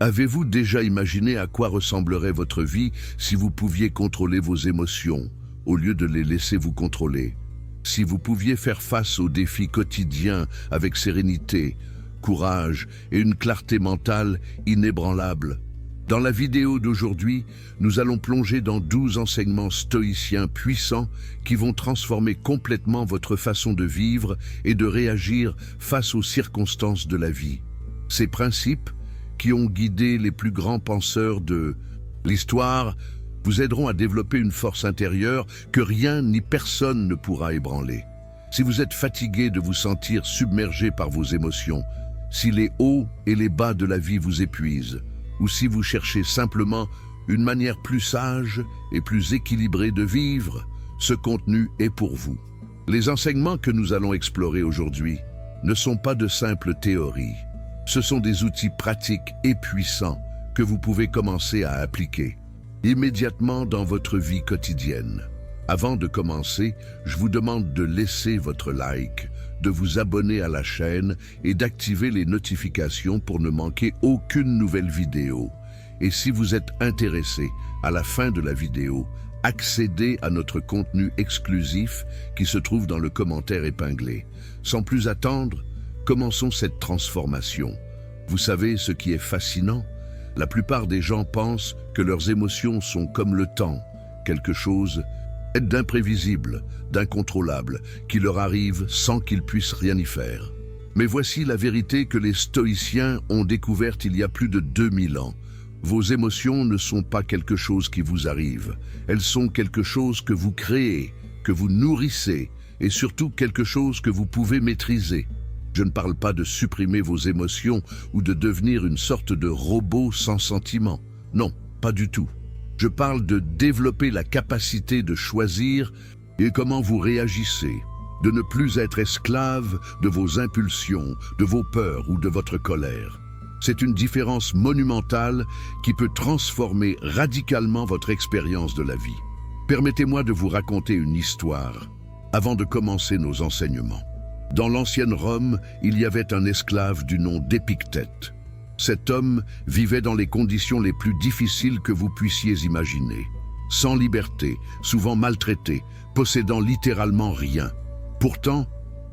Avez-vous déjà imaginé à quoi ressemblerait votre vie si vous pouviez contrôler vos émotions, au lieu de les laisser vous contrôler? Si vous pouviez faire face aux défis quotidiens avec sérénité, courage et une clarté mentale inébranlable? Dans la vidéo d'aujourd'hui, nous allons plonger dans 12 enseignements stoïciens puissants qui vont transformer complètement votre façon de vivre et de réagir face aux circonstances de la vie. Ces principes, qui ont guidé les plus grands penseurs de l'histoire, vous aideront à développer une force intérieure que rien ni personne ne pourra ébranler. Si vous êtes fatigué de vous sentir submergé par vos émotions, si les hauts et les bas de la vie vous épuisent, ou si vous cherchez simplement une manière plus sage et plus équilibrée de vivre, ce contenu est pour vous. Les enseignements que nous allons explorer aujourd'hui ne sont pas de simples théories. Ce sont des outils pratiques et puissants que vous pouvez commencer à appliquer immédiatement dans votre vie quotidienne. Avant de commencer, je vous demande de laisser votre like, de vous abonner à la chaîne et d'activer les notifications pour ne manquer aucune nouvelle vidéo. Et si vous êtes intéressé, à la fin de la vidéo, accédez à notre contenu exclusif qui se trouve dans le commentaire épinglé. Sans plus attendre, commençons cette transformation. Vous savez ce qui est fascinant? La plupart des gens pensent que leurs émotions sont comme le temps, quelque chose d'imprévisible, d'incontrôlable, qui leur arrive sans qu'ils puissent rien y faire. Mais voici la vérité que les stoïciens ont découverte il y a plus de 2000 ans. Vos émotions ne sont pas quelque chose qui vous arrive. Elles sont quelque chose que vous créez, que vous nourrissez, et surtout quelque chose que vous pouvez maîtriser. Je ne parle pas de supprimer vos émotions ou de devenir une sorte de robot sans sentiment. Non, pas du tout. Je parle de développer la capacité de choisir et comment vous réagissez, de ne plus être esclave de vos impulsions, de vos peurs ou de votre colère. C'est une différence monumentale qui peut transformer radicalement votre expérience de la vie. Permettez-moi de vous raconter une histoire avant de commencer nos enseignements. Dans l'ancienne Rome, il y avait un esclave du nom d'Épictète. Cet homme vivait dans les conditions les plus difficiles que vous puissiez imaginer. Sans liberté, souvent maltraité, possédant littéralement rien. Pourtant,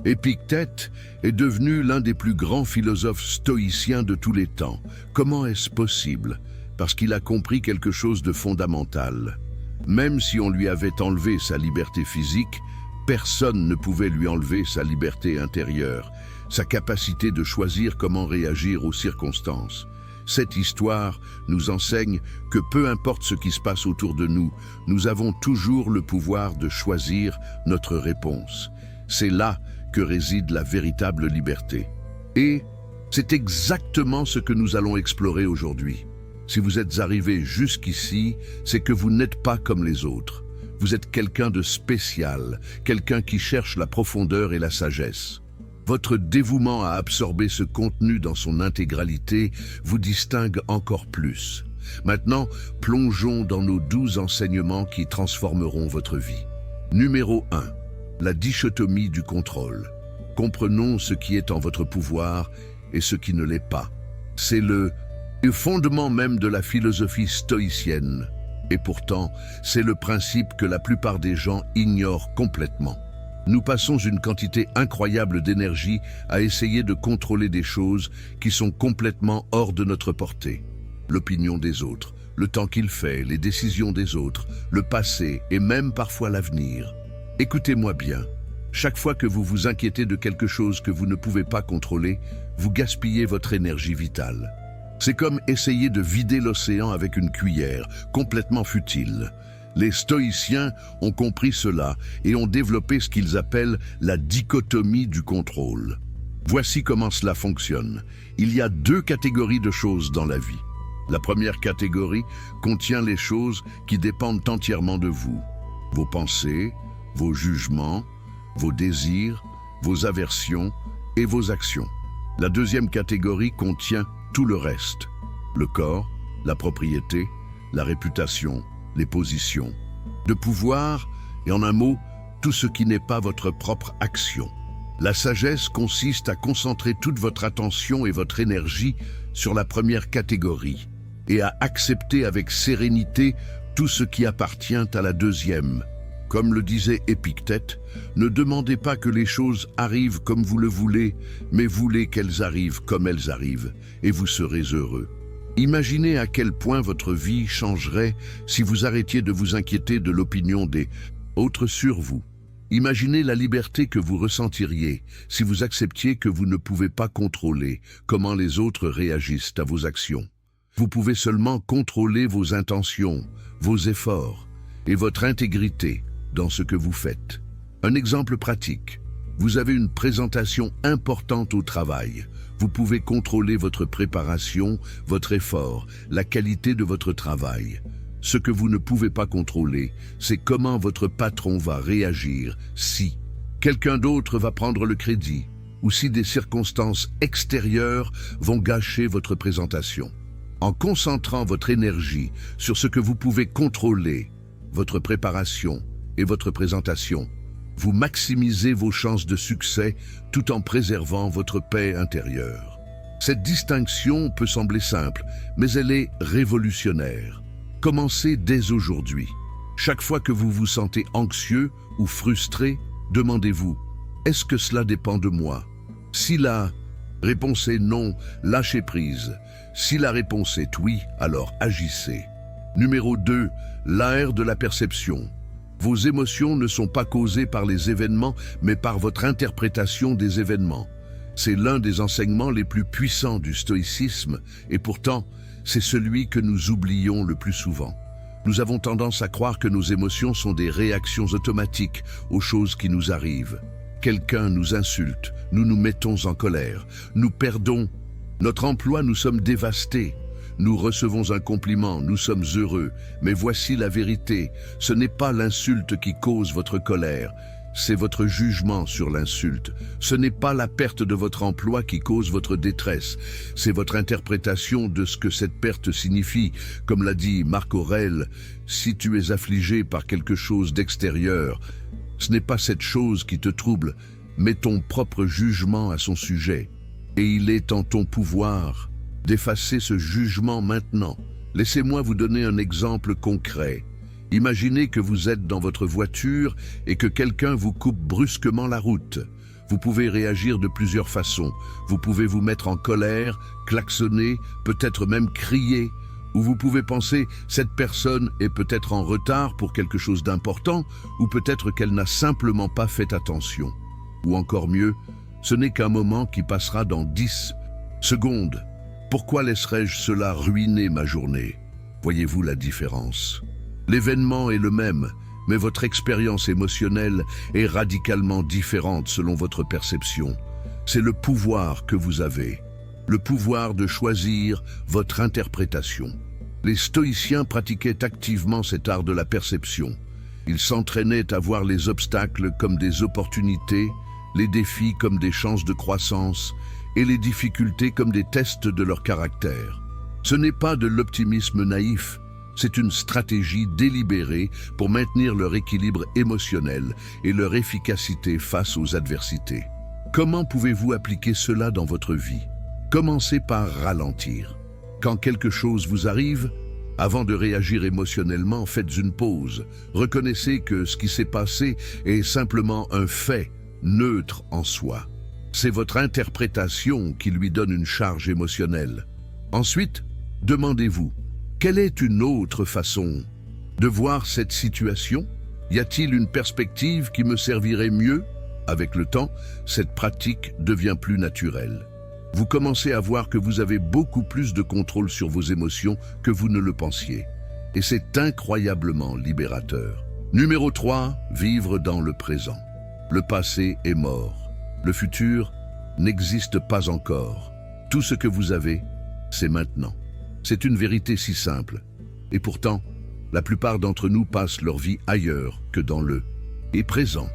Épictète est devenu l'un des plus grands philosophes stoïciens de tous les temps. Comment est-ce possible? Parce qu'il a compris quelque chose de fondamental. Même si on lui avait enlevé sa liberté physique, personne ne pouvait lui enlever sa liberté intérieure, sa capacité de choisir comment réagir aux circonstances. Cette histoire nous enseigne que peu importe ce qui se passe autour de nous, nous avons toujours le pouvoir de choisir notre réponse. C'est là que réside la véritable liberté. Et c'est exactement ce que nous allons explorer aujourd'hui. Si vous êtes arrivé jusqu'ici, c'est que vous n'êtes pas comme les autres. Vous êtes quelqu'un de spécial, quelqu'un qui cherche la profondeur et la sagesse. Votre dévouement à absorber ce contenu dans son intégralité vous distingue encore plus. Maintenant, plongeons dans nos 12 enseignements qui transformeront votre vie. Numéro 1. La dichotomie du contrôle. Comprenons ce qui est en votre pouvoir et ce qui ne l'est pas. C'est le fondement même de la philosophie stoïcienne. Et pourtant, c'est le principe que la plupart des gens ignorent complètement. Nous passons une quantité incroyable d'énergie à essayer de contrôler des choses qui sont complètement hors de notre portée. L'opinion des autres, le temps qu'il fait, les décisions des autres, le passé et même parfois l'avenir. Écoutez-moi bien. Chaque fois que vous vous inquiétez de quelque chose que vous ne pouvez pas contrôler, vous gaspillez votre énergie vitale. C'est comme essayer de vider l'océan avec une cuillère, complètement futile. Les stoïciens ont compris cela et ont développé ce qu'ils appellent la dichotomie du contrôle. Voici comment cela fonctionne. Il y a 2 catégories de choses dans la vie. La première catégorie contient les choses qui dépendent entièrement de vous. Vos pensées, vos jugements, vos désirs, vos aversions et vos actions. La deuxième catégorie contient tout le reste. Le corps, la propriété, la réputation, les positions, de pouvoir et en un mot, tout ce qui n'est pas votre propre action. La sagesse consiste à concentrer toute votre attention et votre énergie sur la première catégorie et à accepter avec sérénité tout ce qui appartient à la deuxième. Comme le disait Épictète, ne demandez pas que les choses arrivent comme vous le voulez, mais voulez qu'elles arrivent comme elles arrivent, et vous serez heureux. Imaginez à quel point votre vie changerait si vous arrêtiez de vous inquiéter de l'opinion des autres sur vous. Imaginez la liberté que vous ressentiriez si vous acceptiez que vous ne pouvez pas contrôler comment les autres réagissent à vos actions. Vous pouvez seulement contrôler vos intentions, vos efforts et votre intégrité dans ce que vous faites. Un exemple pratique. Vous avez une présentation importante au travail. Vous pouvez contrôler votre préparation, votre effort, la qualité de votre travail. Ce que vous ne pouvez pas contrôler, c'est comment votre patron va réagir si quelqu'un d'autre va prendre le crédit ou si des circonstances extérieures vont gâcher votre présentation. En concentrant votre énergie sur ce que vous pouvez contrôler, votre préparation et votre présentation, vous maximisez vos chances de succès tout en préservant votre paix intérieure. Cette distinction peut sembler simple, mais elle est révolutionnaire. Commencez dès aujourd'hui. Chaque fois que vous vous sentez anxieux ou frustré, demandez-vous, est-ce que cela dépend de moi? Si la réponse est non, lâchez prise. Si la réponse est oui, alors agissez. Numéro 2, l'art de la perception. Vos émotions ne sont pas causées par les événements, mais par votre interprétation des événements. C'est l'un des enseignements les plus puissants du stoïcisme, et pourtant, c'est celui que nous oublions le plus souvent. Nous avons tendance à croire que nos émotions sont des réactions automatiques aux choses qui nous arrivent. Quelqu'un nous insulte, nous nous mettons en colère, nous perdons notre emploi, nous sommes dévastés. Nous recevons un compliment, nous sommes heureux. Mais voici la vérité, ce n'est pas l'insulte qui cause votre colère, c'est votre jugement sur l'insulte. Ce n'est pas la perte de votre emploi qui cause votre détresse, c'est votre interprétation de ce que cette perte signifie. Comme l'a dit Marc Aurèle, si tu es affligé par quelque chose d'extérieur, ce n'est pas cette chose qui te trouble, mais ton propre jugement à son sujet. Et il est en ton pouvoir d'effacer ce jugement maintenant. Laissez-moi vous donner un exemple concret. Imaginez que vous êtes dans votre voiture et que quelqu'un vous coupe brusquement la route. Vous pouvez réagir de plusieurs façons. Vous pouvez vous mettre en colère, klaxonner, peut-être même crier. Ou vous pouvez penser, cette personne est peut-être en retard pour quelque chose d'important, ou peut-être qu'elle n'a simplement pas fait attention. Ou encore mieux, ce n'est qu'un moment qui passera dans 10 secondes. Pourquoi laisserais-je cela ruiner ma journée? Voyez-vous la différence? L'événement est le même, mais votre expérience émotionnelle est radicalement différente selon votre perception. C'est le pouvoir que vous avez, le pouvoir de choisir votre interprétation. Les stoïciens pratiquaient activement cet art de la perception. Ils s'entraînaient à voir les obstacles comme des opportunités, les défis comme des chances de croissance et les difficultés comme des tests de leur caractère. Ce n'est pas de l'optimisme naïf, c'est une stratégie délibérée pour maintenir leur équilibre émotionnel et leur efficacité face aux adversités. Comment pouvez-vous appliquer cela dans votre vie? Commencez par ralentir. Quand quelque chose vous arrive, avant de réagir émotionnellement, faites une pause. Reconnaissez que ce qui s'est passé est simplement un fait neutre en soi. C'est votre interprétation qui lui donne une charge émotionnelle. Ensuite, demandez-vous, quelle est une autre façon de voir cette situation? Y a-t-il une perspective qui me servirait mieux? Avec le temps, cette pratique devient plus naturelle. Vous commencez à voir que vous avez beaucoup plus de contrôle sur vos émotions que vous ne le pensiez. Et c'est incroyablement libérateur. Numéro 3, vivre dans le présent. Le passé est mort. Le futur n'existe pas encore. Tout ce que vous avez, c'est maintenant. C'est une vérité si simple. Et pourtant, la plupart d'entre nous passent leur vie ailleurs que dans le présent.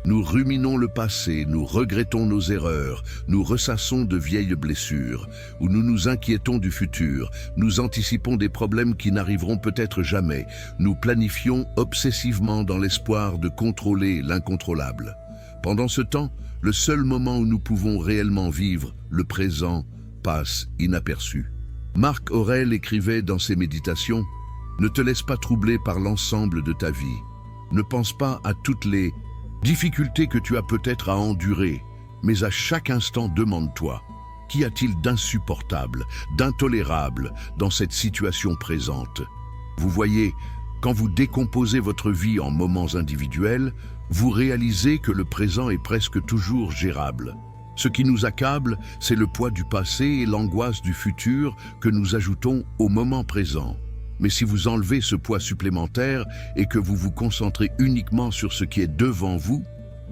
Nous ruminons le passé, nous regrettons nos erreurs, nous ressassons de vieilles blessures, ou nous nous inquiétons du futur, nous anticipons des problèmes qui n'arriveront peut-être jamais, nous planifions obsessivement dans l'espoir de contrôler l'incontrôlable. Pendant ce temps, Le seul moment où nous pouvons réellement vivre, le présent, passe inaperçu. Marc Aurèle écrivait dans ses méditations « Ne te laisse pas troubler par l'ensemble de ta vie. Ne pense pas à toutes les difficultés que tu as peut-être à endurer, mais à chaque instant demande-toi, qu'y a-t-il d'insupportable, d'intolérable dans cette situation présente ?» Vous voyez, quand vous décomposez votre vie en moments individuels, vous réalisez que le présent est presque toujours gérable. Ce qui nous accable, c'est le poids du passé et l'angoisse du futur que nous ajoutons au moment présent. Mais si vous enlevez ce poids supplémentaire et que vous vous concentrez uniquement sur ce qui est devant vous,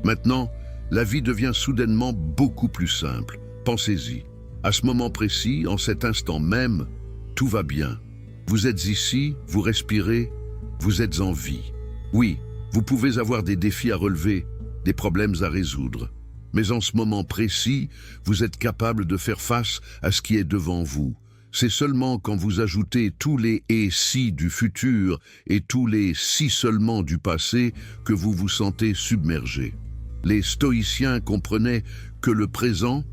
maintenant, la vie devient soudainement beaucoup plus simple. Pensez-y. À ce moment précis, en cet instant même, tout va bien. Vous êtes ici, vous respirez, vous êtes en vie. Oui, vous pouvez avoir des défis à relever, des problèmes à résoudre. Mais en ce moment précis, vous êtes capable de faire face à ce qui est devant vous. C'est seulement quand vous ajoutez tous les « et si » du futur et tous les « si seulement » du passé que vous vous sentez submergé. Les stoïciens comprenaient que le présent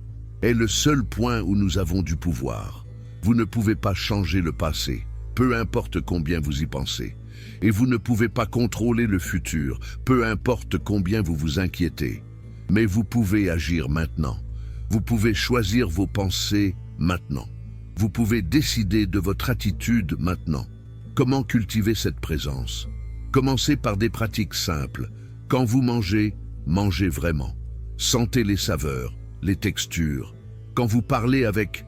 est le seul point où nous avons du pouvoir. Vous ne pouvez pas changer le passé, peu importe combien vous y pensez. Et vous ne pouvez pas contrôler le futur, peu importe combien vous vous inquiétez. Mais vous pouvez agir maintenant. Vous pouvez choisir vos pensées maintenant. Vous pouvez décider de votre attitude maintenant. Comment cultiver cette présence? Commencez par des pratiques simples. Quand vous mangez, mangez vraiment. Sentez les saveurs, les textures. Quand vous parlez avec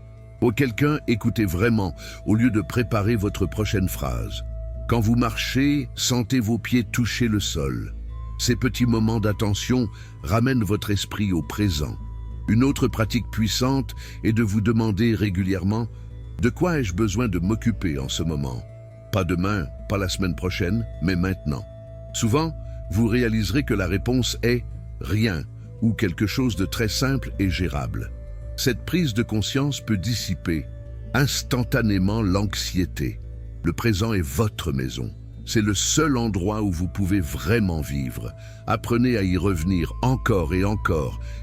quelqu'un, écoutez vraiment au lieu de préparer votre prochaine phrase. Quand vous marchez, sentez vos pieds toucher le sol. Ces petits moments d'attention ramènent votre esprit au présent. Une autre pratique puissante est de vous demander régulièrement « De quoi ai-je besoin de m'occuper en ce moment ?» Pas demain, pas la semaine prochaine, mais maintenant. Souvent, vous réaliserez que la réponse est « rien » ou quelque chose de très simple et gérable. Cette prise de conscience peut dissiper instantanément l'anxiété. Le présent est votre maison. C'est le seul endroit où vous pouvez vraiment vivre. Apprenez à y revenir encore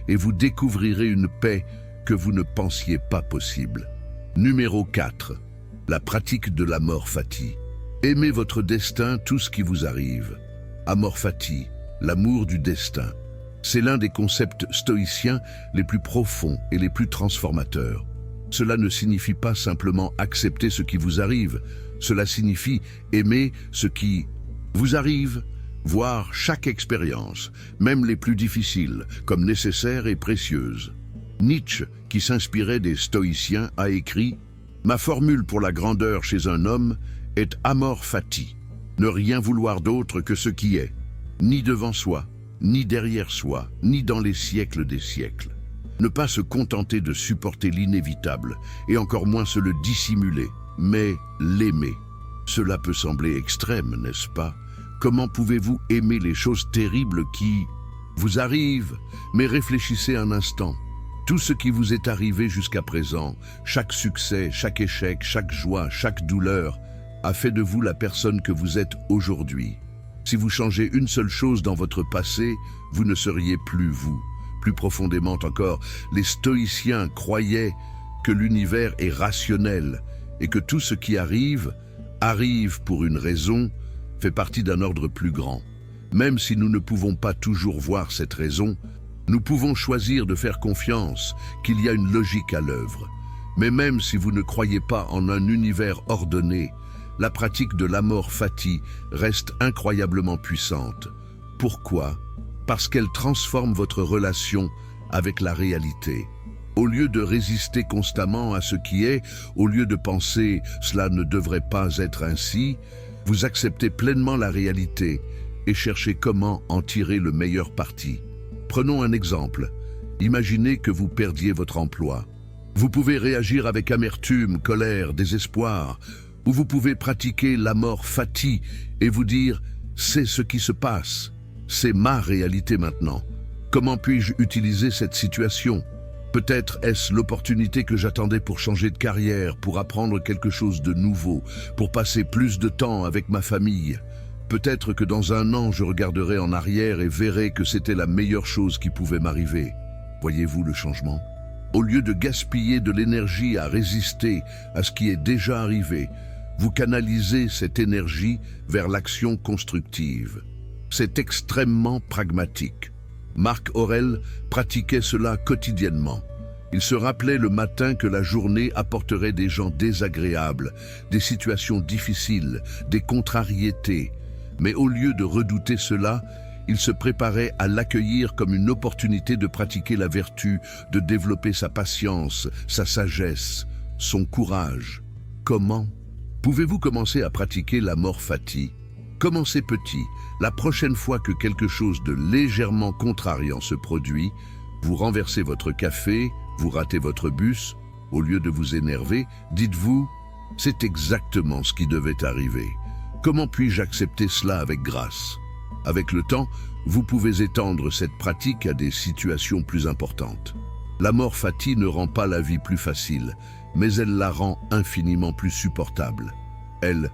et vous découvrirez une paix que vous ne pensiez pas possible. Numéro 4. La pratique de l'amor fati. Aimez votre destin, tout ce qui vous arrive. Amor fati, l'amour du destin. C'est l'un des concepts stoïciens les plus profonds et les plus transformateurs. Cela ne signifie pas simplement accepter ce qui vous arrive. Cela signifie aimer ce qui vous arrive, voir chaque expérience, même les plus difficiles, comme nécessaires et précieuses. Nietzsche, qui s'inspirait des stoïciens, a écrit « Ma formule pour la grandeur chez un homme est amor fati, ne rien vouloir d'autre que ce qui est, ni devant soi, ni derrière soi, ni dans les siècles des siècles. Ne pas se contenter de supporter l'inévitable, et encore moins se le dissimuler, mais l'aimer. Cela peut sembler extrême, n'est-ce pas? Comment pouvez-vous aimer les choses terribles qui vous arrivent? Mais réfléchissez un instant. Tout ce qui vous est arrivé jusqu'à présent, chaque succès, chaque échec, chaque joie, chaque douleur, a fait de vous la personne que vous êtes aujourd'hui. Si vous changez une seule chose dans votre passé, vous ne seriez plus vous. Plus profondément encore, les stoïciens croyaient que l'univers est rationnel et que tout ce qui arrive pour une raison, fait partie d'un ordre plus grand. Même si nous ne pouvons pas toujours voir cette raison, nous pouvons choisir de faire confiance qu'il y a une logique à l'œuvre. Mais même si vous ne croyez pas en un univers ordonné, la pratique de l'amor fati reste incroyablement puissante. Pourquoi? Parce qu'elle transforme votre relation avec la réalité. Au lieu de résister constamment à ce qui est, au lieu de penser « cela ne devrait pas être ainsi », vous acceptez pleinement la réalité et cherchez comment en tirer le meilleur parti. Prenons un exemple. Imaginez que vous perdiez votre emploi. Vous pouvez réagir avec amertume, colère, désespoir, ou vous pouvez pratiquer l'amor fati et vous dire « c'est ce qui se passe ». C'est ma réalité maintenant. Comment puis-je utiliser cette situation? Peut-être est-ce l'opportunité que j'attendais pour changer de carrière, pour apprendre quelque chose de nouveau, pour passer plus de temps avec ma famille. Peut-être que dans un an, je regarderai en arrière et verrai que c'était la meilleure chose qui pouvait m'arriver. Voyez-vous le changement? Au lieu de gaspiller de l'énergie à résister à ce qui est déjà arrivé, vous canalisez cette énergie vers l'action constructive. C'est extrêmement pragmatique. Marc Aurèle pratiquait cela quotidiennement. Il se rappelait le matin que la journée apporterait des gens désagréables, des situations difficiles, des contrariétés. Mais au lieu de redouter cela, il se préparait à l'accueillir comme une opportunité de pratiquer la vertu, de développer sa patience, sa sagesse, son courage. Comment? Pouvez-vous commencer à pratiquer l'amor fati? Commencez petit. La prochaine fois que quelque chose de légèrement contrariant se produit, vous renversez votre café, vous ratez votre bus, au lieu de vous énerver, dites-vous « C'est exactement ce qui devait arriver. Comment puis-je accepter cela avec grâce ?» Avec le temps, vous pouvez étendre cette pratique à des situations plus importantes. L'amor fati ne rend pas la vie plus facile, mais elle la rend infiniment plus supportable. Elle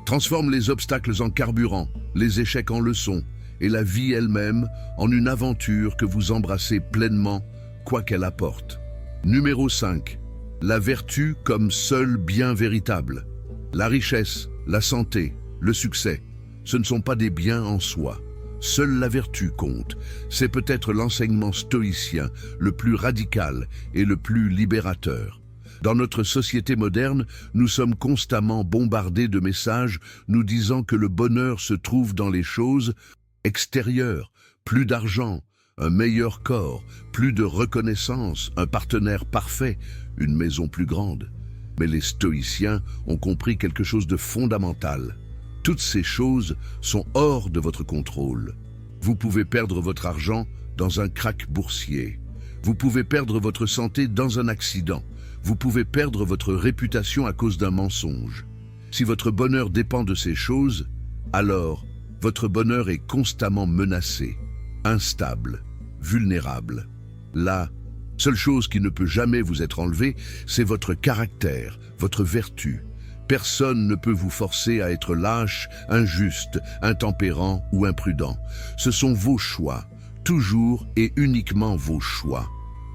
transforme les obstacles en carburant, les échecs en leçons, et la vie elle-même en une aventure que vous embrassez pleinement, quoi qu'elle apporte. Numéro 5. La vertu comme seul bien véritable. La richesse, la santé, le succès, ce ne sont pas des biens en soi. Seule la vertu compte. C'est peut-être l'enseignement stoïcien le plus radical et le plus libérateur. Dans notre société moderne, nous sommes constamment bombardés de messages nous disant que le bonheur se trouve dans les choses extérieures. Plus d'argent, un meilleur corps, plus de reconnaissance, un partenaire parfait, une maison plus grande. Mais les stoïciens ont compris quelque chose de fondamental. Toutes ces choses sont hors de votre contrôle. Vous pouvez perdre votre argent dans un krach boursier. Vous pouvez perdre votre santé dans un accident. Vous pouvez perdre votre réputation à cause d'un mensonge. Si votre bonheur dépend de ces choses, alors votre bonheur est constamment menacé, instable, vulnérable. La seule chose qui ne peut jamais vous être enlevée, c'est votre caractère, votre vertu. Personne ne peut vous forcer à être lâche, injuste, intempérant ou imprudent. Ce sont vos choix, toujours et uniquement vos choix.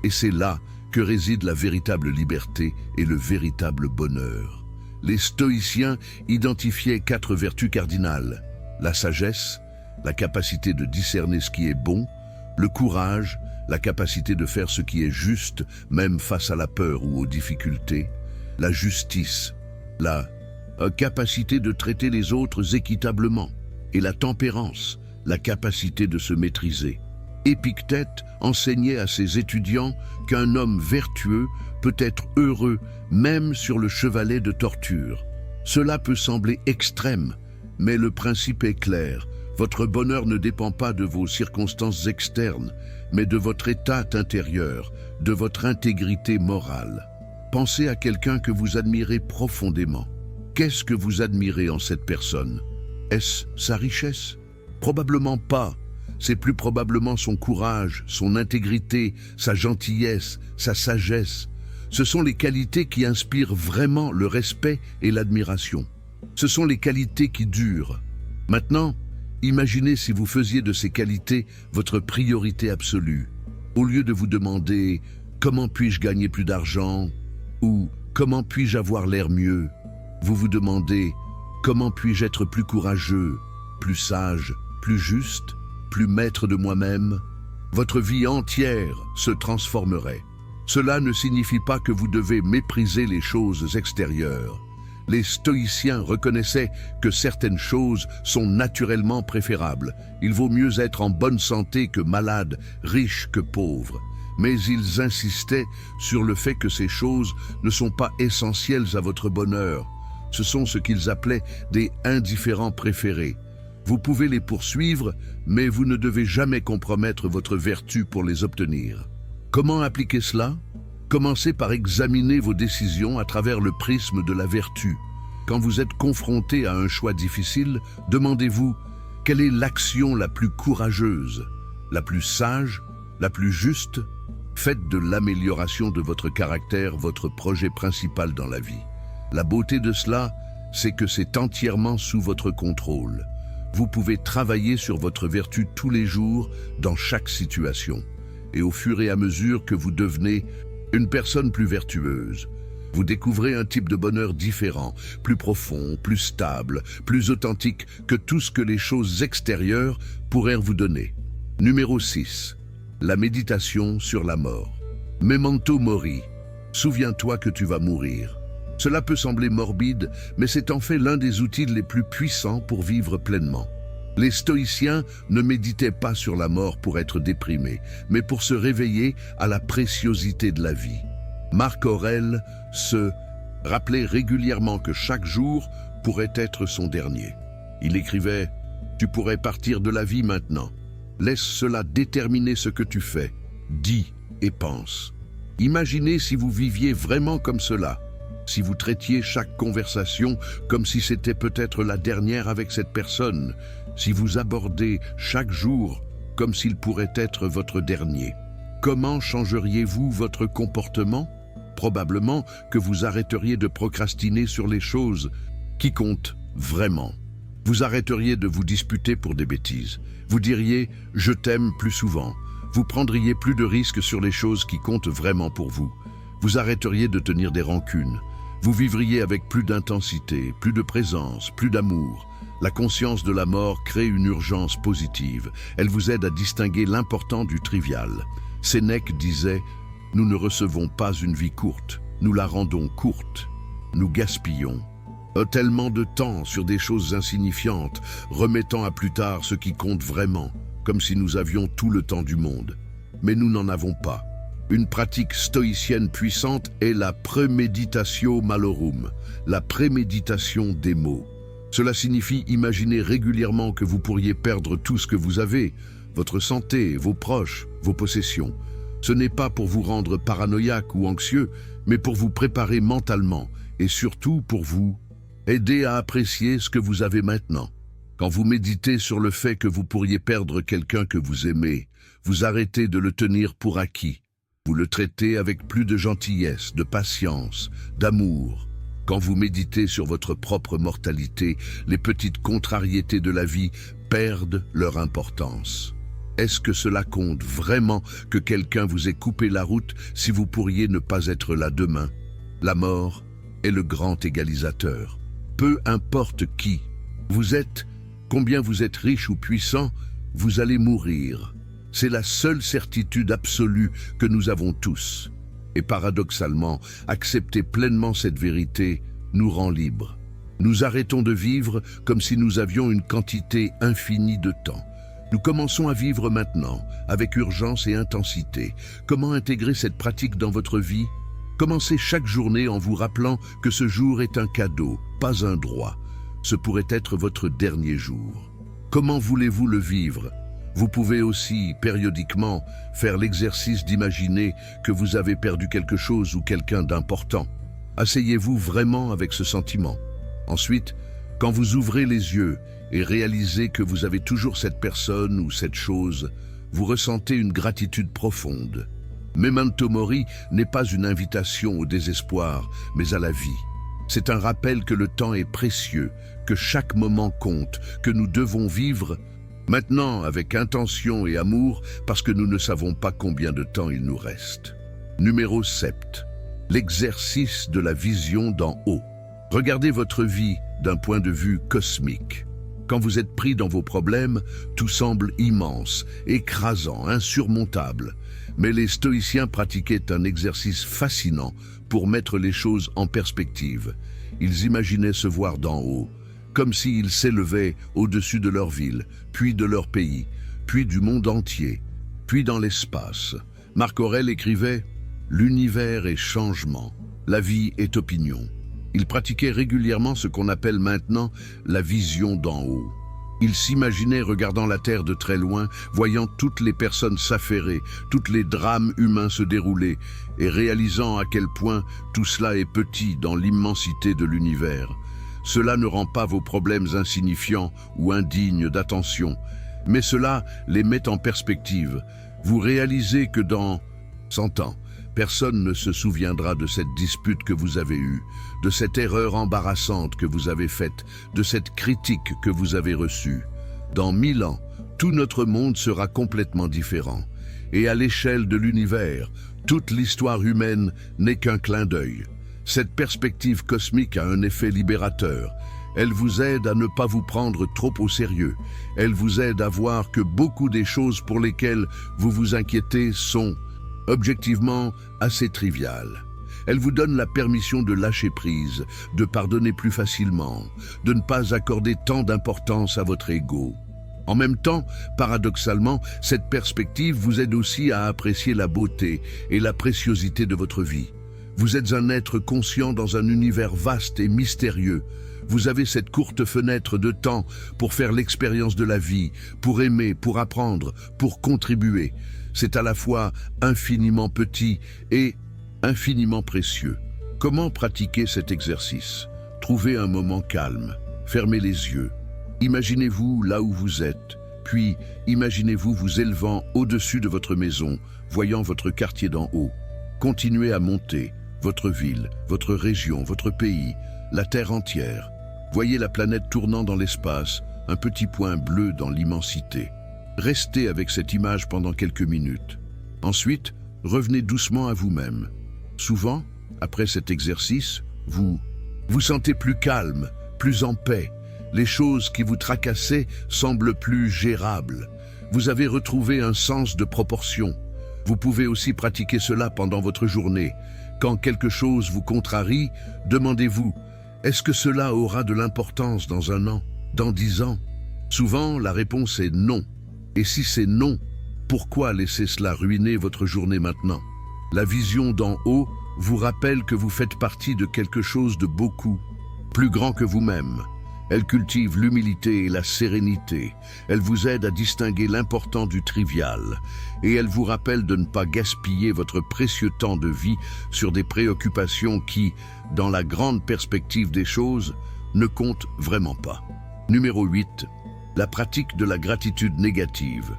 Et c'est là que réside la véritable liberté et le véritable bonheur. Les stoïciens identifiaient 4 vertus cardinales: la sagesse, la capacité de discerner ce qui est bon, le courage, la capacité de faire ce qui est juste, même face à la peur ou aux difficultés, la justice, la capacité de traiter les autres équitablement, et la tempérance, la capacité de se maîtriser. Épictète enseignait à ses étudiants qu'un homme vertueux peut être heureux même sur le chevalet de torture. Cela peut sembler extrême, mais le principe est clair. Votre bonheur ne dépend pas de vos circonstances externes, mais de votre état intérieur, de votre intégrité morale. Pensez à quelqu'un que vous admirez profondément. Qu'est-ce que vous admirez en cette personne? Est-ce sa richesse? Probablement pas. C'est plus probablement son courage, son intégrité, sa gentillesse, sa sagesse. Ce sont les qualités qui inspirent vraiment le respect et l'admiration. Ce sont les qualités qui durent. Maintenant, imaginez si vous faisiez de ces qualités votre priorité absolue. Au lieu de vous demander « Comment puis-je gagner plus d'argent ?» ou « Comment puis-je avoir l'air mieux ?» vous vous demandez « Comment puis-je être plus courageux, plus sage, plus juste, plus maître de moi-même ?» Votre vie entière se transformerait. Cela ne signifie pas que vous devez mépriser les choses extérieures. Les stoïciens reconnaissaient que certaines choses sont naturellement préférables. Il vaut mieux être en bonne santé que malade, riche que pauvre. Mais ils insistaient sur le fait que ces choses ne sont pas essentielles à votre bonheur. Ce sont ce qu'ils appelaient des indifférents préférés. Vous pouvez les poursuivre, mais vous ne devez jamais compromettre votre vertu pour les obtenir. Comment appliquer cela? Commencez par examiner vos décisions à travers le prisme de la vertu. Quand vous êtes confronté à un choix difficile, demandez-vous quelle est l'action la plus courageuse, la plus sage, la plus juste? Faites de l'amélioration de votre caractère votre projet principal dans la vie. La beauté de cela, c'est que c'est entièrement sous votre contrôle. Vous pouvez travailler sur votre vertu tous les jours, dans chaque situation. Et au fur et à mesure que vous devenez une personne plus vertueuse, vous découvrez un type de bonheur différent, plus profond, plus stable, plus authentique que tout ce que les choses extérieures pourraient vous donner. Numéro 6. La méditation sur la mort. Memento mori. Souviens-toi que tu vas mourir. Cela peut sembler morbide, mais c'est en fait l'un des outils les plus puissants pour vivre pleinement. Les stoïciens ne méditaient pas sur la mort pour être déprimés, mais pour se réveiller à la préciosité de la vie. Marc Aurèle se rappelait régulièrement que chaque jour pourrait être son dernier. Il écrivait « Tu pourrais partir de la vie maintenant. Laisse cela déterminer ce que tu fais, dis et pense. Imaginez si vous viviez vraiment comme cela, si vous traitiez chaque conversation comme si c'était peut-être la dernière avec cette personne, si vous abordez chaque jour comme s'il pourrait être votre dernier. Comment changeriez-vous votre comportement ? Probablement que vous arrêteriez de procrastiner sur les choses qui comptent vraiment. Vous arrêteriez de vous disputer pour des bêtises. Vous diriez « je t'aime » plus souvent. Vous prendriez plus de risques sur les choses qui comptent vraiment pour vous. Vous arrêteriez de tenir des rancunes. Vous vivriez avec plus d'intensité, plus de présence, plus d'amour. La conscience de la mort crée une urgence positive. Elle vous aide à distinguer l'important du trivial. Sénèque disait « Nous ne recevons pas une vie courte, nous la rendons courte. Nous gaspillons tellement de temps sur des choses insignifiantes, remettant à plus tard ce qui compte vraiment, comme si nous avions tout le temps du monde. Mais nous n'en avons pas. Une pratique stoïcienne puissante est la premeditatio malorum, la préméditation des maux. Cela signifie imaginer régulièrement que vous pourriez perdre tout ce que vous avez, votre santé, vos proches, vos possessions. Ce n'est pas pour vous rendre paranoïaque ou anxieux, mais pour vous préparer mentalement et surtout pour vous aider à apprécier ce que vous avez maintenant. Quand vous méditez sur le fait que vous pourriez perdre quelqu'un que vous aimez, vous arrêtez de le tenir pour acquis. Vous le traitez avec plus de gentillesse, de patience, d'amour. Quand vous méditez sur votre propre mortalité, les petites contrariétés de la vie perdent leur importance. Est-ce que cela compte vraiment que quelqu'un vous ait coupé la route si vous pourriez ne pas être là demain? La mort est le grand égalisateur. Peu importe qui vous êtes, combien vous êtes riche ou puissant, vous allez mourir. C'est la seule certitude absolue que nous avons tous. Et paradoxalement, accepter pleinement cette vérité nous rend libres. Nous arrêtons de vivre comme si nous avions une quantité infinie de temps. Nous commençons à vivre maintenant, avec urgence et intensité. Comment intégrer cette pratique dans votre vie? Commencez chaque journée en vous rappelant que ce jour est un cadeau, pas un droit. Ce pourrait être votre dernier jour. Comment voulez-vous le vivre? Vous pouvez aussi, périodiquement, faire l'exercice d'imaginer que vous avez perdu quelque chose ou quelqu'un d'important. Asseyez-vous vraiment avec ce sentiment. Ensuite, quand vous ouvrez les yeux et réalisez que vous avez toujours cette personne ou cette chose, vous ressentez une gratitude profonde. Memento mori n'est pas une invitation au désespoir, mais à la vie. C'est un rappel que le temps est précieux, que chaque moment compte, que nous devons vivre maintenant avec intention et amour parce que nous ne savons pas combien de temps il nous reste. Numéro 7. L'exercice de la vision d'en haut. Regardez votre vie d'un point de vue cosmique. Quand vous êtes pris dans vos problèmes, tout semble immense, écrasant, insurmontable. Mais les stoïciens pratiquaient un exercice fascinant pour mettre les choses en perspective. Ils imaginaient se voir d'en haut, comme s'ils s'élevaient au-dessus de leur ville, puis de leur pays, puis du monde entier, puis dans l'espace. Marc Aurèle écrivait « L'univers est changement, la vie est opinion ». Il pratiquait régulièrement ce qu'on appelle maintenant la vision d'en haut. Il s'imaginait regardant la Terre de très loin, voyant toutes les personnes s'affairer, tous les drames humains se dérouler, et réalisant à quel point tout cela est petit dans l'immensité de l'univers. Cela ne rend pas vos problèmes insignifiants ou indignes d'attention, mais cela les met en perspective. Vous réalisez que dans 100 ans, personne ne se souviendra de cette dispute que vous avez eue, de cette erreur embarrassante que vous avez faite, de cette critique que vous avez reçue. Dans 1000 ans, tout notre monde sera complètement différent. et à l'échelle de l'univers, toute l'histoire humaine n'est qu'un clin d'œil. Cette perspective cosmique a un effet libérateur. Elle vous aide à ne pas vous prendre trop au sérieux. Elle vous aide à voir que beaucoup des choses pour lesquelles vous vous inquiétez sont, objectivement, assez triviales. Elle vous donne la permission de lâcher prise, de pardonner plus facilement, de ne pas accorder tant d'importance à votre ego. En même temps, paradoxalement, cette perspective vous aide aussi à apprécier la beauté et la préciosité de votre vie. Vous êtes un être conscient dans un univers vaste et mystérieux. Vous avez cette courte fenêtre de temps pour faire l'expérience de la vie, pour aimer, pour apprendre, pour contribuer. C'est à la fois infiniment petit et infiniment précieux. Comment pratiquer cet exercice? Trouvez un moment calme, fermez les yeux. Imaginez-vous là où vous êtes, puis imaginez-vous vous élevant au-dessus de votre maison, voyant votre quartier d'en haut. Continuez à monter, votre ville, votre région, votre pays, la Terre entière. Voyez la planète tournant dans l'espace, un petit point bleu dans l'immensité. Restez avec cette image pendant quelques minutes. Ensuite, revenez doucement à vous-même. Souvent, après cet exercice, vous sentez plus calme, plus en paix. Les choses qui vous tracassaient semblent plus gérables. Vous avez retrouvé un sens de proportion. Vous pouvez aussi pratiquer cela pendant votre journée. Quand quelque chose vous contrarie, demandez-vous, est-ce que cela aura de l'importance dans 1 an, dans 10 ans? Souvent, la réponse est non. Et si c'est non, pourquoi laisser cela ruiner votre journée maintenant? La vision d'en haut vous rappelle que vous faites partie de quelque chose de beaucoup plus grand que vous-même. Elle cultive l'humilité et la sérénité. Elle vous aide à distinguer l'important du trivial. Et elle vous rappelle de ne pas gaspiller votre précieux temps de vie sur des préoccupations qui, dans la grande perspective des choses, ne comptent vraiment pas. Numéro 8. La pratique de la gratitude négative.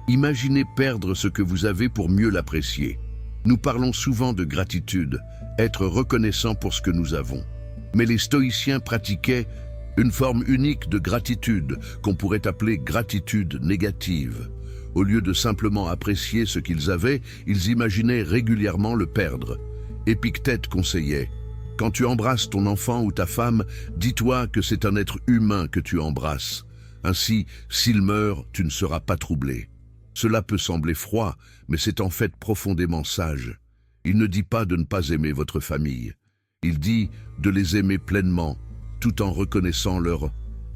Imaginez perdre ce que vous avez pour mieux l'apprécier. Nous parlons souvent de gratitude, être reconnaissant pour ce que nous avons. Mais les stoïciens pratiquaient une forme unique de gratitude qu'on pourrait appeler gratitude négative. Au lieu de simplement apprécier ce qu'ils avaient, ils imaginaient régulièrement le perdre. Épictète conseillait « Quand tu embrasses ton enfant ou ta femme, dis-toi que c'est un être humain que tu embrasses. Ainsi, s'il meurt, tu ne seras pas troublé. » Cela peut sembler froid, mais c'est en fait profondément sage. Il ne dit pas de ne pas aimer votre famille. Il dit de les aimer pleinement, tout en reconnaissant leur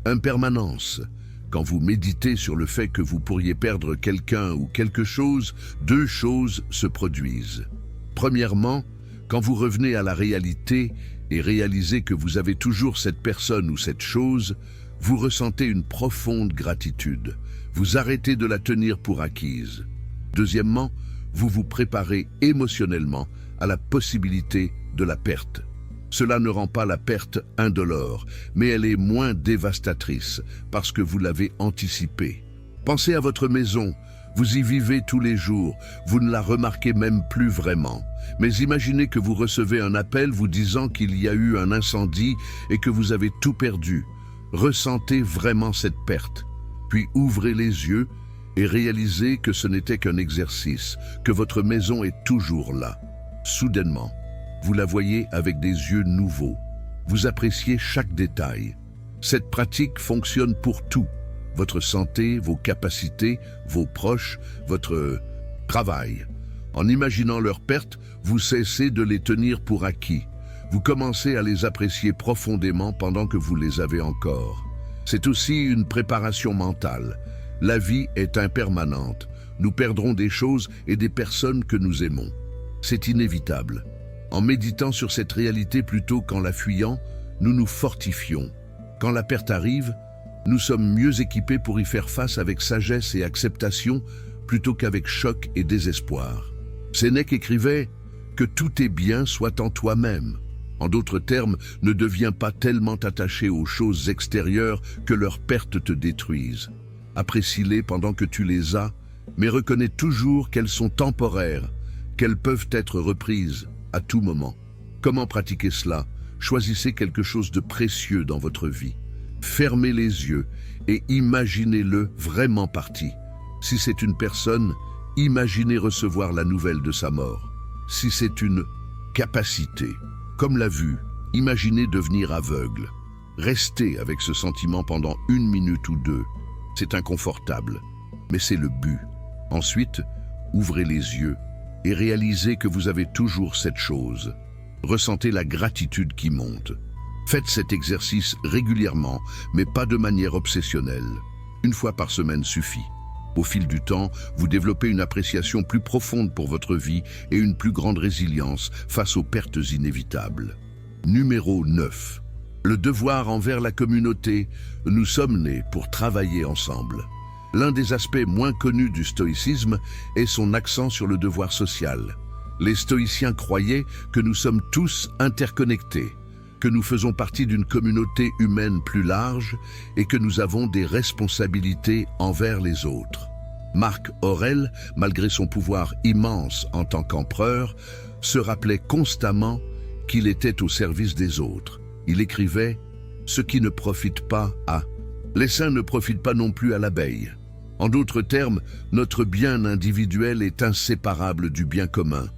impermanence. Quand vous méditez sur le fait que vous pourriez perdre quelqu'un ou quelque chose, 2 choses se produisent. Premièrement, quand vous revenez à la réalité et réalisez que vous avez toujours cette personne ou cette chose, vous ressentez une profonde gratitude. Vous arrêtez de la tenir pour acquise. Deuxièmement, vous vous préparez émotionnellement à la possibilité de la perte. Cela ne rend pas la perte indolore, mais elle est moins dévastatrice parce que vous l'avez anticipée. Pensez à votre maison, vous y vivez tous les jours, vous ne la remarquez même plus vraiment. Mais imaginez que vous recevez un appel vous disant qu'il y a eu un incendie et que vous avez tout perdu. Ressentez vraiment cette perte. Puis ouvrez les yeux et réalisez que ce n'était qu'un exercice, que votre maison est toujours là. Soudainement, vous la voyez avec des yeux nouveaux. Vous appréciez chaque détail. Cette pratique fonctionne pour tout. Votre santé, vos capacités, vos proches, votre travail. En imaginant leur perte, vous cessez de les tenir pour acquis. Vous commencez à les apprécier profondément pendant que vous les avez encore. C'est aussi une préparation mentale. La vie est impermanente. Nous perdrons des choses et des personnes que nous aimons. C'est inévitable. En méditant sur cette réalité plutôt qu'en la fuyant, nous nous fortifions. Quand la perte arrive, nous sommes mieux équipés pour y faire face avec sagesse et acceptation plutôt qu'avec choc et désespoir. Sénèque écrivait « Que tout est bien soit en toi-même ». En d'autres termes, ne deviens pas tellement attaché aux choses extérieures que leur perte te détruise. Apprécie-les pendant que tu les as, mais reconnais toujours qu'elles sont temporaires, qu'elles peuvent être reprises à tout moment. Comment pratiquer cela? Choisissez quelque chose de précieux dans votre vie. Fermez les yeux et imaginez-le vraiment parti. Si c'est une personne, Imaginez recevoir la nouvelle de sa mort. Si c'est une capacité, comme la vue, imaginez devenir aveugle. Restez avec ce sentiment pendant 1 minute ou 2. C'est inconfortable, mais c'est le but. Ensuite, ouvrez les yeux et réalisez que vous avez toujours cette chose. Ressentez la gratitude qui monte. Faites cet exercice régulièrement, mais pas de manière obsessionnelle. 1 fois par semaine suffit. Au fil du temps, vous développez une appréciation plus profonde pour votre vie et une plus grande résilience face aux pertes inévitables. Numéro 9. Le devoir envers la communauté. Nous sommes nés pour travailler ensemble. L'un des aspects moins connus du stoïcisme est son accent sur le devoir social. Les stoïciens croyaient que nous sommes tous interconnectés, que nous faisons partie d'une communauté humaine plus large et que nous avons des responsabilités envers les autres. Marc Aurèle, malgré son pouvoir immense en tant qu'empereur, se rappelait constamment qu'il était au service des autres. Il écrivait « Ce qui ne profite pas à... Les saints ne profitent pas non plus à l'abeille ». En d'autres termes, notre bien individuel est inséparable du bien commun.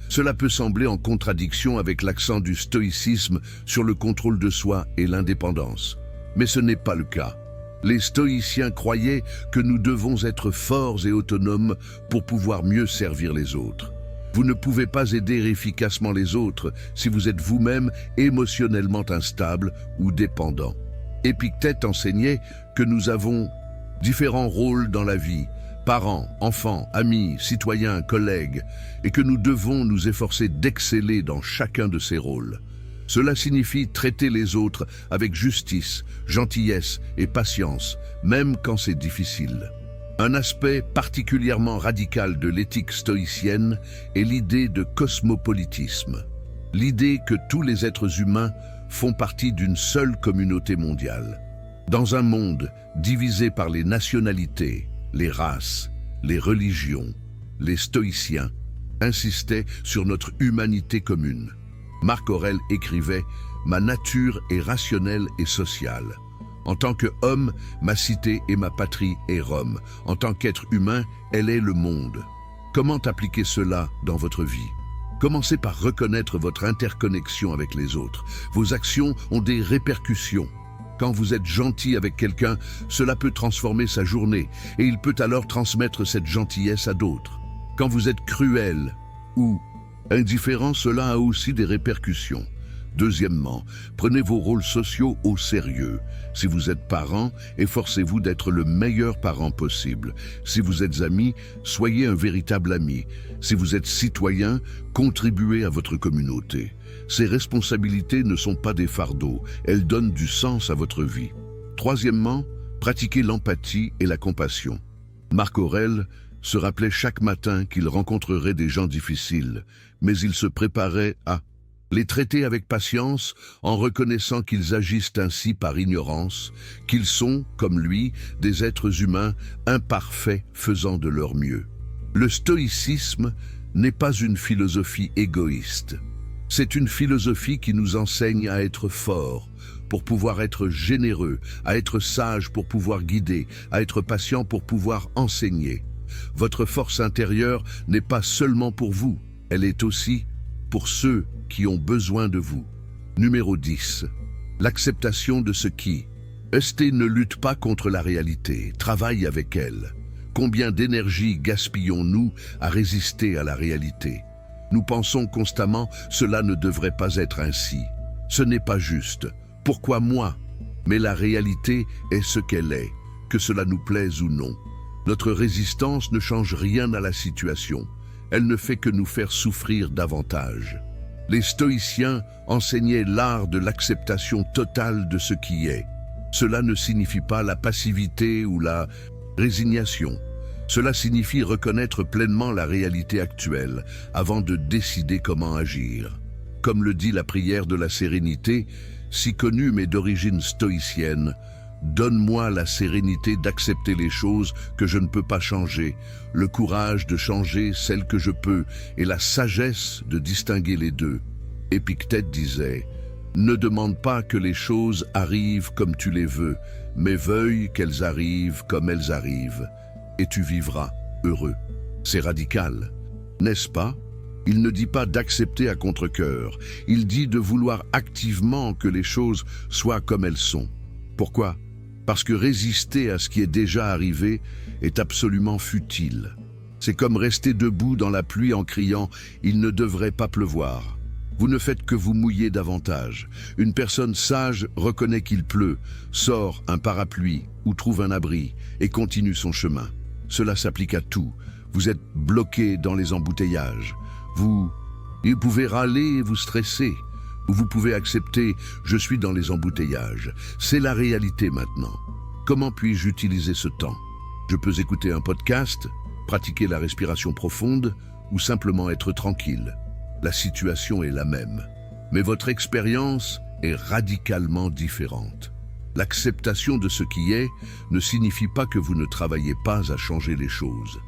Cela peut sembler en contradiction avec l'accent du stoïcisme sur le contrôle de soi et l'indépendance. Mais ce n'est pas le cas. Les stoïciens croyaient que nous devons être forts et autonomes pour pouvoir mieux servir les autres. Vous ne pouvez pas aider efficacement les autres si vous êtes vous-même émotionnellement instable ou dépendant. Épictète enseignait que nous avons différents rôles dans la vie, parents, enfants, amis, citoyens, collègues, et que nous devons nous efforcer d'exceller dans chacun de ces rôles. Cela signifie traiter les autres avec justice, gentillesse et patience, même quand c'est difficile. Un aspect particulièrement radical de l'éthique stoïcienne est l'idée de cosmopolitisme. L'idée que tous les êtres humains font partie d'une seule communauté mondiale. Dans un monde divisé par les nationalités, les races, les religions, les stoïciens insistaient sur notre humanité commune. Marc Aurèle écrivait « Ma nature est rationnelle et sociale. En tant qu'homme, ma cité et ma patrie est Rome. En tant qu'être humain, elle est le monde. » Comment appliquer cela dans votre vie? Commencez par reconnaître votre interconnexion avec les autres. Vos actions ont des répercussions. Quand vous êtes gentil avec quelqu'un, cela peut transformer sa journée et il peut alors transmettre cette gentillesse à d'autres. Quand vous êtes cruel ou indifférent, cela a aussi des répercussions. Deuxièmement, prenez vos rôles sociaux au sérieux. Si vous êtes parent, efforcez-vous d'être le meilleur parent possible. Si vous êtes ami, soyez un véritable ami. Si vous êtes citoyen, contribuez à votre communauté. Ces responsabilités ne sont pas des fardeaux, elles donnent du sens à votre vie. Troisièmement, pratiquez l'empathie et la compassion. Marc Aurèle se rappelait chaque matin qu'il rencontrerait des gens difficiles, mais il se préparait à les traiter avec patience en reconnaissant qu'ils agissent ainsi par ignorance, qu'ils sont, comme lui, des êtres humains imparfaits faisant de leur mieux. Le stoïcisme n'est pas une philosophie égoïste. C'est une philosophie qui nous enseigne à être forts, pour pouvoir être généreux, à être sage pour pouvoir guider, à être patient pour pouvoir enseigner. Votre force intérieure n'est pas seulement pour vous, elle est aussi pour ceux qui ont besoin de vous. Numéro 10. L'acceptation de ce qui. Esté ne lutte pas contre la réalité, travaille avec elle. Combien d'énergie gaspillons-nous à résister à la réalité? Nous pensons constamment « cela ne devrait pas être ainsi ». Ce n'est pas juste. Pourquoi moi? Mais la réalité est ce qu'elle est, que cela nous plaise ou non. Notre résistance ne change rien à la situation. Elle ne fait que nous faire souffrir davantage. Les stoïciens enseignaient l'art de l'acceptation totale de ce qui est. Cela ne signifie pas la passivité ou la résignation. Cela signifie reconnaître pleinement la réalité actuelle avant de décider comment agir. Comme le dit la prière de la sérénité, si connue mais d'origine stoïcienne, « Donne-moi la sérénité d'accepter les choses que je ne peux pas changer, le courage de changer celles que je peux et la sagesse de distinguer les deux. » Épictète disait « Ne demande pas que les choses arrivent comme tu les veux, mais veuille qu'elles arrivent comme elles arrivent, et tu vivras heureux. » C'est radical, n'est-ce pas? Il ne dit pas d'accepter à contre-cœur, il dit de vouloir activement que les choses soient comme elles sont. Pourquoi? Parce que résister à ce qui est déjà arrivé est absolument futile. C'est comme rester debout dans la pluie en criant « il ne devrait pas pleuvoir ». Vous ne faites que vous mouiller davantage. Une personne sage reconnaît qu'il pleut, sort un parapluie ou trouve un abri et continue son chemin. Cela s'applique à tout. Vous êtes bloqué dans les embouteillages. Vous pouvez râler et vous stresser. Ou vous pouvez accepter « je suis dans les embouteillages ». C'est la réalité maintenant. Comment puis-je utiliser ce temps? Je peux écouter un podcast, pratiquer la respiration profonde ou simplement être tranquille. La situation est la même, mais votre expérience est radicalement différente. L'acceptation de ce qui est ne signifie pas que vous ne travaillez pas à changer les choses.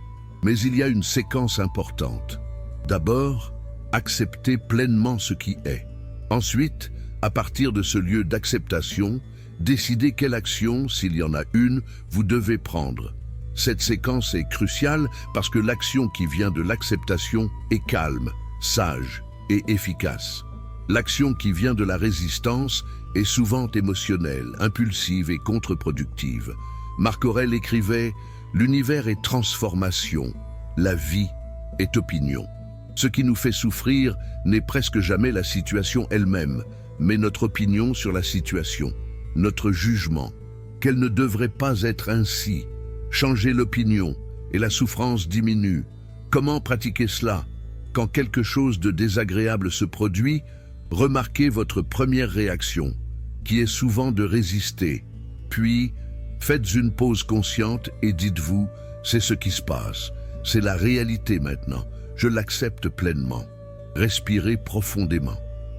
Mais il y a une séquence importante. D'abord, acceptez pleinement ce qui est. Ensuite, à partir de ce lieu d'acceptation, décidez quelle action, s'il y en a une, vous devez prendre. Cette séquence est cruciale parce que l'action qui vient de l'acceptation est calme, sage et efficace. L'action qui vient de la résistance est souvent émotionnelle, impulsive et contre-productive. Marc Aurèle écrivait « L'univers est transformation, la vie est opinion ». Ce qui nous fait souffrir n'est presque jamais la situation elle-même, mais notre opinion sur la situation, notre jugement, qu'elle ne devrait pas être ainsi. Changez l'opinion et la souffrance diminue. Comment pratiquer cela? Quand quelque chose de désagréable se produit, remarquez votre première réaction, qui est souvent de résister. Puis, faites une pause consciente et dites-vous, c'est ce qui se passe, c'est la réalité maintenant, je l'accepte pleinement. Respirez profondément.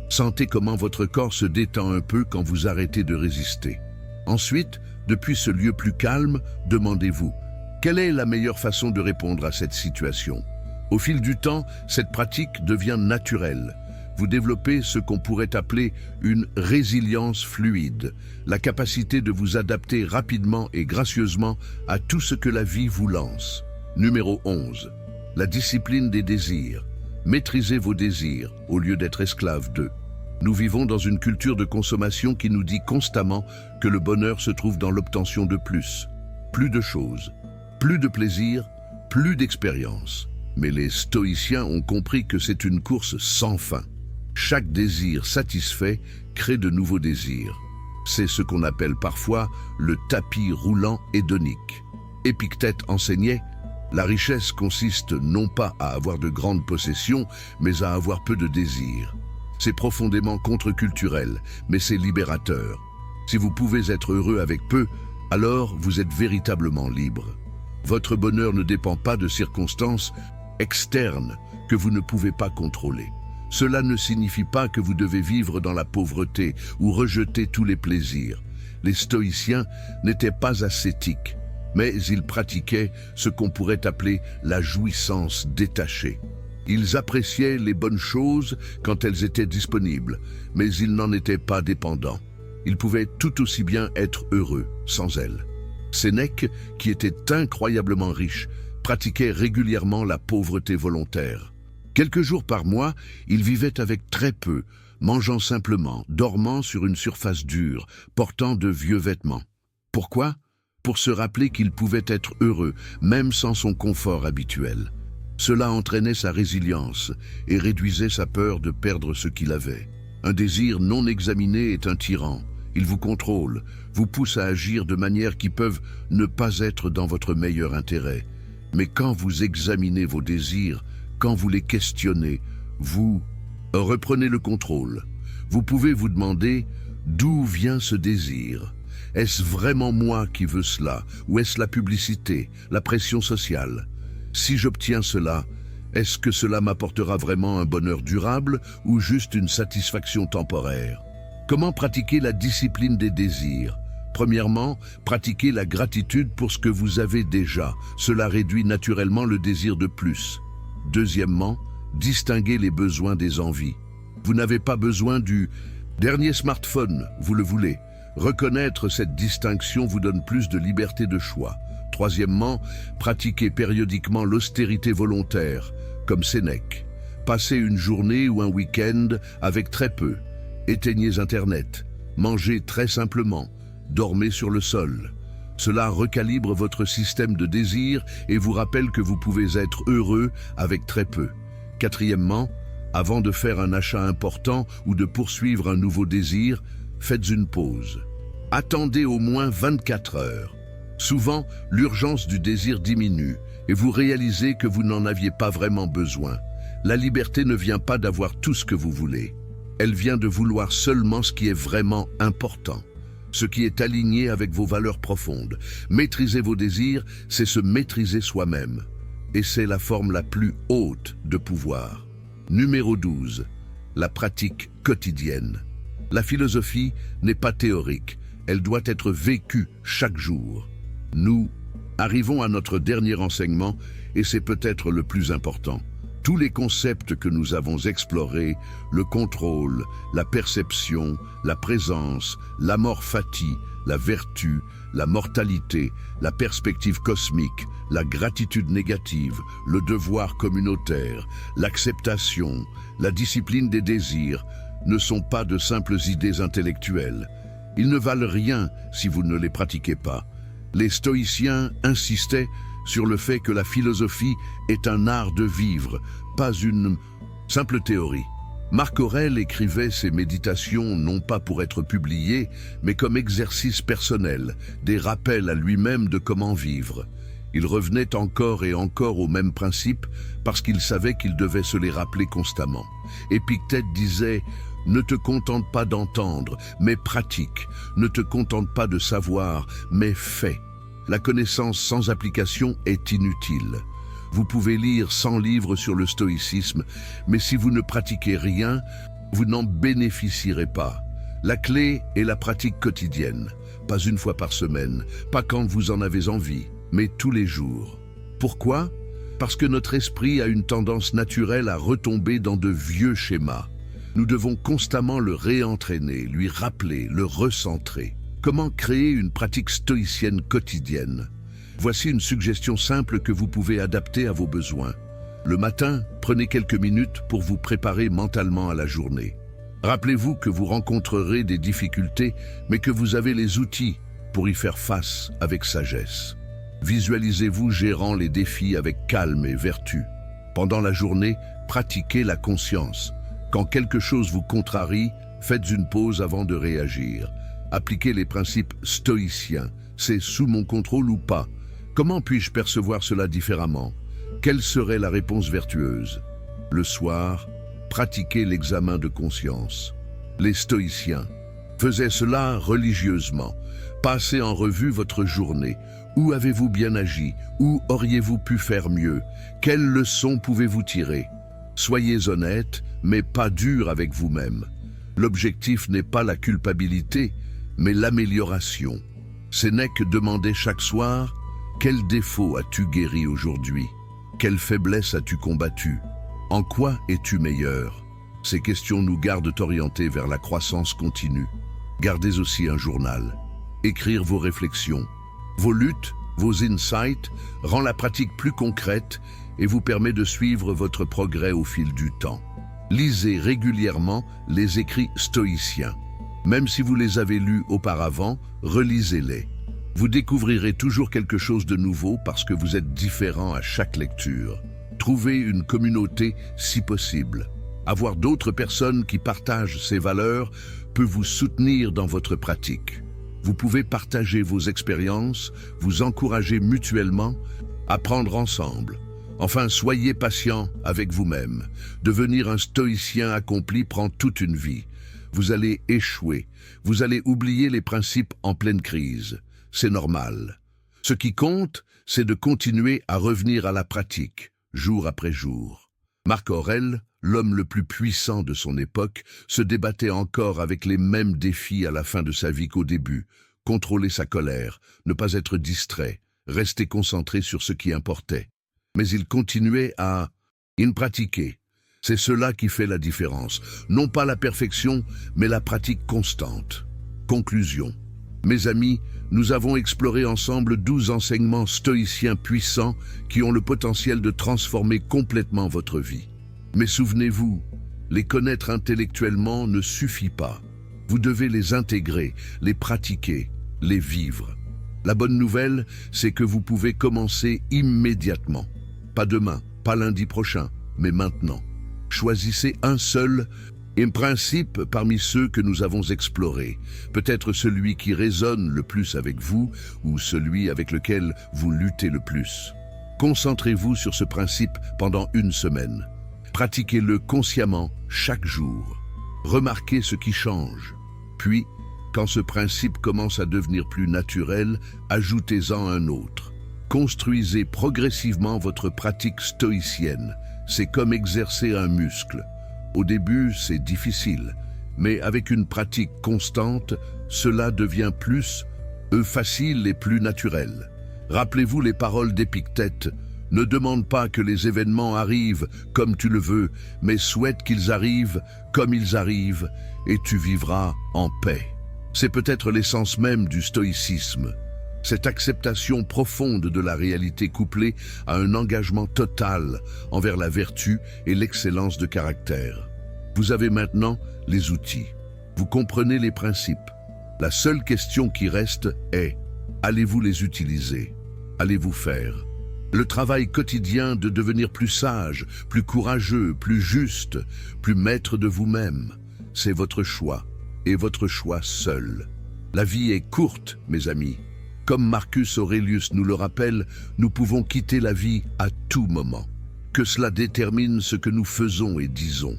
Sentez comment votre corps se détend un peu quand vous arrêtez de résister. Ensuite, depuis ce lieu plus calme, demandez-vous, quelle est la meilleure façon de répondre à cette situation? Au fil du temps, cette pratique devient naturelle. Vous développez ce qu'on pourrait appeler une résilience fluide, la capacité de vous adapter rapidement et gracieusement à tout ce que la vie vous lance. Numéro 11. La discipline des désirs. Maîtrisez vos désirs au lieu d'être esclave d'eux. Nous vivons dans une culture de consommation qui nous dit constamment que le bonheur se trouve dans l'obtention de plus de choses, plus de plaisir, plus d'expérience. Mais les stoïciens ont compris que c'est une course sans fin. Chaque désir satisfait crée de nouveaux désirs. C'est ce qu'on appelle parfois le tapis roulant hédonique. Épictète enseignait: la richesse consiste non pas à avoir de grandes possessions, mais à avoir peu de désirs. C'est profondément contre-culturel, mais c'est libérateur. Si vous pouvez être heureux avec peu, alors vous êtes véritablement libre. Votre bonheur ne dépend pas de circonstances externes que vous ne pouvez pas contrôler. Cela ne signifie pas que vous devez vivre dans la pauvreté ou rejeter tous les plaisirs. Les stoïciens n'étaient pas ascétiques, mais ils pratiquaient ce qu'on pourrait appeler la jouissance détachée. Ils appréciaient les bonnes choses quand elles étaient disponibles, mais ils n'en étaient pas dépendants. Ils pouvaient tout aussi bien être heureux sans elles. Sénèque, qui était incroyablement riche, pratiquait régulièrement la pauvreté volontaire. Quelques jours par mois, il vivait avec très peu, mangeant simplement, dormant sur une surface dure, portant de vieux vêtements. Pourquoi? Pour se rappeler qu'il pouvait être heureux, même sans son confort habituel. Cela entraînait sa résilience et réduisait sa peur de perdre ce qu'il avait. Un désir non examiné est un tyran. Il vous contrôle, vous pousse à agir de manières qui peuvent ne pas être dans votre meilleur intérêt. Mais quand vous examinez vos désirs, quand vous les questionnez, vous reprenez le contrôle. Vous pouvez vous demander d'où vient ce désir. Est-ce vraiment moi qui veux cela, ou est-ce la publicité, la pression sociale? Si j'obtiens cela, est-ce que cela m'apportera vraiment un bonheur durable ou juste une satisfaction temporaire? Comment pratiquer la discipline des désirs? Premièrement, pratiquez la gratitude pour ce que vous avez déjà. Cela réduit naturellement le désir de plus. Deuxièmement, distinguez les besoins des envies. Vous n'avez pas besoin du dernier smartphone, vous le voulez. Reconnaître cette distinction vous donne plus de liberté de choix. Troisièmement, pratiquez périodiquement l'austérité volontaire, comme Sénèque. Passez une journée ou un week-end avec très peu. Éteignez Internet. Mangez très simplement. Dormez sur le sol. Cela recalibre votre système de désir et vous rappelle que vous pouvez être heureux avec très peu. Quatrièmement, avant de faire un achat important ou de poursuivre un nouveau désir, faites une pause. Attendez au moins 24 heures. Souvent, l'urgence du désir diminue et vous réalisez que vous n'en aviez pas vraiment besoin. La liberté ne vient pas d'avoir tout ce que vous voulez. Elle vient de vouloir seulement ce qui est vraiment important, ce qui est aligné avec vos valeurs profondes. Maîtriser vos désirs, c'est se maîtriser soi-même. Et c'est la forme la plus haute de pouvoir. Numéro 12. La pratique quotidienne. La philosophie n'est pas théorique, elle doit être vécue chaque jour. Nous arrivons à notre dernier enseignement et c'est peut-être le plus important. Tous les concepts que nous avons explorés, le contrôle, la perception, la présence, l'amor fati, la vertu, la mortalité, la perspective cosmique, la gratitude négative, le devoir communautaire, l'acceptation, la discipline des désirs, ne sont pas de simples idées intellectuelles. Ils ne valent rien si vous ne les pratiquez pas. Les stoïciens insistaient sur le fait que la philosophie est un art de vivre, pas une simple théorie. Marc Aurèle écrivait ses méditations non pas pour être publiées, mais comme exercice personnel, des rappels à lui-même de comment vivre. Il revenait encore et encore au même principe parce qu'il savait qu'il devait se les rappeler constamment. Épictète disait « Ne te contente pas d'entendre, mais pratique. Ne te contente pas de savoir, mais fais. » La connaissance sans application est inutile. Vous pouvez lire 100 livres sur le stoïcisme, mais si vous ne pratiquez rien, vous n'en bénéficierez pas. La clé est la pratique quotidienne, pas une fois par semaine, pas quand vous en avez envie, mais tous les jours. Pourquoi? Parce que notre esprit a une tendance naturelle à retomber dans de vieux schémas. Nous devons constamment le réentraîner, lui rappeler, le recentrer. Comment créer une pratique stoïcienne quotidienne? Voici une suggestion simple que vous pouvez adapter à vos besoins. Le matin, prenez quelques minutes pour vous préparer mentalement à la journée. Rappelez-vous que vous rencontrerez des difficultés, mais que vous avez les outils pour y faire face avec sagesse. Visualisez-vous gérant les défis avec calme et vertu. Pendant la journée, pratiquez la conscience. Quand quelque chose vous contrarie, faites une pause avant de réagir. Appliquez les principes stoïciens. C'est sous mon contrôle ou pas? Comment puis-je percevoir cela différemment? Quelle serait la réponse vertueuse? Le soir, pratiquez l'examen de conscience. Les stoïciens faisaient cela religieusement. Passez en revue votre journée. Où avez-vous bien agi? Où auriez-vous pu faire mieux? Quelles leçons pouvez-vous tirer? Soyez honnête, mais pas dur avec vous-même. L'objectif n'est pas la culpabilité, mais l'amélioration. Sénèque demandait chaque soir « Quel défaut as-tu guéri aujourd'hui? Quelle faiblesse as-tu combattu? En quoi es-tu meilleur ?» Ces questions nous gardent orientés vers la croissance continue. Gardez aussi un journal. Écrire vos réflexions. Vos luttes, vos insights rend la pratique plus concrète et vous permet de suivre votre progrès au fil du temps. Lisez régulièrement les écrits stoïciens. Même si vous les avez lus auparavant, relisez-les. Vous découvrirez toujours quelque chose de nouveau parce que vous êtes différent à chaque lecture. Trouvez une communauté si possible. Avoir d'autres personnes qui partagent ces valeurs peut vous soutenir dans votre pratique. Vous pouvez partager vos expériences, vous encourager mutuellement, apprendre ensemble. Enfin, soyez patient avec vous-même. Devenir un stoïcien accompli prend toute une vie. Vous allez échouer, vous allez oublier les principes en pleine crise. C'est normal. Ce qui compte, c'est de continuer à revenir à la pratique, jour après jour. Marc Aurèle, l'homme le plus puissant de son époque, se débattait encore avec les mêmes défis à la fin de sa vie qu'au début. Contrôler sa colère, ne pas être distrait, rester concentré sur ce qui importait. Mais il continuait à pratiquer. C'est cela qui fait la différence. Non pas la perfection, mais la pratique constante. Conclusion. Mes amis, nous avons exploré ensemble 12 enseignements stoïciens puissants qui ont le potentiel de transformer complètement votre vie. Mais souvenez-vous, les connaître intellectuellement ne suffit pas. Vous devez les intégrer, les pratiquer, les vivre. La bonne nouvelle, c'est que vous pouvez commencer immédiatement. Pas demain, pas lundi prochain, mais maintenant. Choisissez un seul principe parmi ceux que nous avons explorés. Peut-être celui qui résonne le plus avec vous ou celui avec lequel vous luttez le plus. Concentrez-vous sur ce principe pendant une semaine. Pratiquez-le consciemment chaque jour. Remarquez ce qui change. Puis, quand ce principe commence à devenir plus naturel, ajoutez-en un autre. Construisez progressivement votre pratique stoïcienne. C'est comme exercer un muscle. Au début, c'est difficile, mais avec une pratique constante, cela devient plus facile et plus naturel. Rappelez-vous les paroles d'Épictète. Ne demande pas que les événements arrivent comme tu le veux, mais souhaite qu'ils arrivent comme ils arrivent, et tu vivras en paix. C'est peut-être l'essence même du stoïcisme. Cette acceptation profonde de la réalité couplée à un engagement total envers la vertu et l'excellence de caractère. Vous avez maintenant les outils. Vous comprenez les principes. La seule question qui reste est, allez-vous les utiliser? Allez-vous faire le travail quotidien de devenir plus sage, plus courageux, plus juste, plus maître de vous-même? C'est votre choix, et votre choix seul. La vie est courte, mes amis. Comme Marcus Aurelius nous le rappelle, nous pouvons quitter la vie à tout moment. Que cela détermine ce que nous faisons et disons.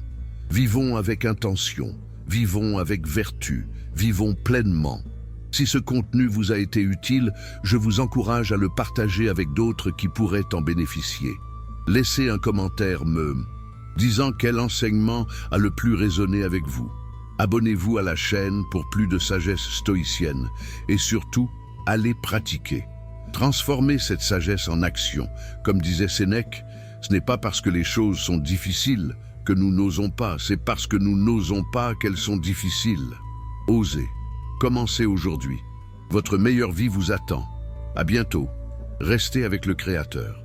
Vivons avec intention, vivons avec vertu, vivons pleinement. Si ce contenu vous a été utile, je vous encourage à le partager avec d'autres qui pourraient en bénéficier. Laissez un commentaire me disant quel enseignement a le plus résonné avec vous. Abonnez-vous à la chaîne pour plus de sagesse stoïcienne et surtout, allez pratiquer. Transformez cette sagesse en action. Comme disait Sénèque, ce n'est pas parce que les choses sont difficiles que nous n'osons pas, c'est parce que nous n'osons pas qu'elles sont difficiles. Osez. Commencez aujourd'hui. Votre meilleure vie vous attend. À bientôt. Restez avec le Créateur.